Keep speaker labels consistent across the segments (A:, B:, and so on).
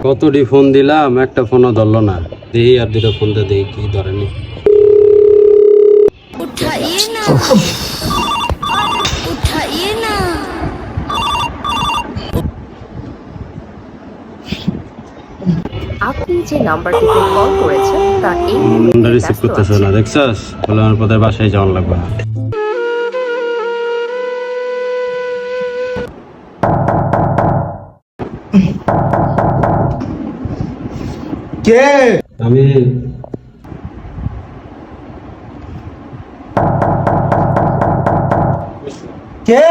A: কতটি ফোন দিলাম, একটা ফোনও ধরলো না। দেখি আর দুটো ফোন দিয়ে দেখি কি ধরেনি।
B: उठाइए ना उठाइए ना।
C: আপনি যে নাম্বারটিতে কল করেছেন তা এই মুহূর্তে
A: রিসিভ
C: ব্যস্ত
A: করতেছ
C: আছে।
A: না, দেখছস? বলে আমার পথে বাসায় যাওয়ার লাগবে না।
D: কে?
A: আমি
D: কে?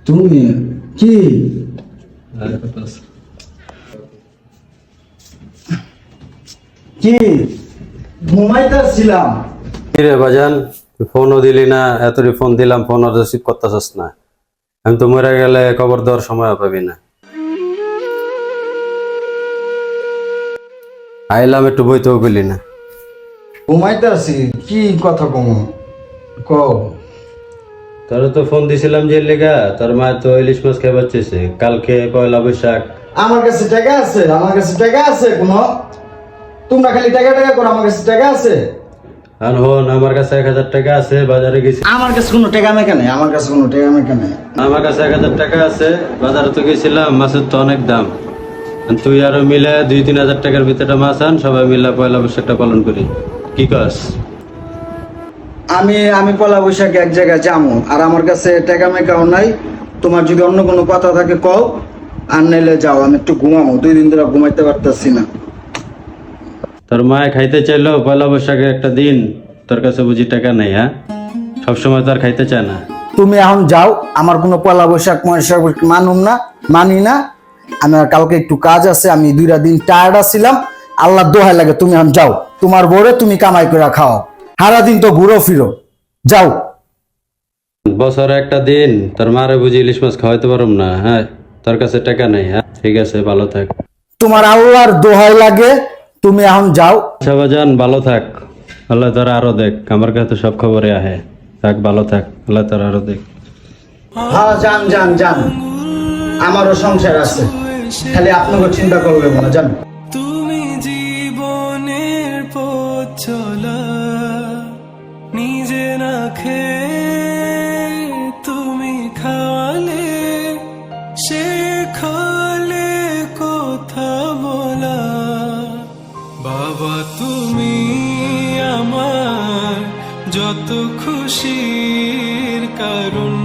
D: তুমি কি? কি ঘুমাইতেছিলাম।
A: রে বাজান, ফোনও দিলি না, এতটি ফোন দিলাম, ফোনও রিসিভ করতেছস না। আমি তো মরে গেলে কবর দেওয়ার সময় পাবি না। আইলাম একটু বইতেও গেলি না।
D: ঘুমাইতেছি, কি কথা কম ক?
A: তোর তো ফোন দিছিলাম যে লেগা, তোর মা তো ইলিশ মাছ খাইবার চেয়েছে। কালকে পয়লা বৈশাখ।
D: আমার কাছে টাকা আছে, আমার কাছে টাকা আছে কোনো? তোমরা খালি টাকা টাকা করো, আমার কাছে টাকা আছে।
A: আর হন, আমার কাছে 1000 টাকা আছে, বাজারে গেছি।
D: আমার কাছে কোনো টাকা মেকা নেই, আমার কাছে কোনো টাকা মেকা নেই।
A: আমার কাছে 1000 টাকা আছে, বাজারে তো গেছিলাম, মাছের তো অনেক দাম। আর তুই আরো মিলে 2-3 হাজার টাকার ভিতরে মাছ আন, সবাই মিলে পয়লা বৈশাখটা পালন করি। কি কস?
D: আমি পয়লা বৈশাখে এক জায়গায় যাবো, আর আমার কাছে টাকা মেকাও নাই। তোমার যদি অন্য কোনো কথা থাকে কও, আর নাইলে যাও। আমি একটু ঘুমাবো, 2 দিন ধরে ঘুমাইতে পারতেছি না।
A: তোর মায় খাইতে চাইলো পয়লা বৈশাখে একটা দিন, তোর কাছে বুঝি টাকা নেই? হ্যাঁ, সবসময় তো আর খাইতে চায় না।
D: তুমি এখন যাও, আমার কোনো পয়লা বৈশাখ মানি না। আমার কালকে একটু কাজ আছে, আমি 2টা দিন টায়ার্ড আছিলাম। আল্লাহ দোহাই লাগে, তুমি এখন যাও। তোমার বউরে তুমি কামাই করে খাও, সারা দিন তো ঘুরো ফিরো। যাও।
A: বছরে একটা দিন তোর মারে বুঝি ইলিশ মাছ খাওয়াইতে পারুম না? হ্যাঁ, তোর কাছে টাকা নেই? হ্যাঁ, ঠিক আছে, ভালো থাক।
D: তোমার আল্লাহর দোহাই লাগে, তুমি এখন যাও।
A: আচ্ছা বাজান, ভালো থাক। আল্লাহ তোর আরো দেখ, আমার কাছে তো সব খবরে আহে। থাক, ভালো থাক, আল্লাহ তোর আরো দেখ।
D: হ্যাঁ, যান। আমারও সংসার আছে, খালি আপনাকে চিন্তা করবেন না, জান।
E: তুমি জীবনের পথ চলা, নিজে না খেয়ে তুমি খাওয়ালে, শেখালে কথা বলা। বাবা তুমি আমার যত খুশির কারণ।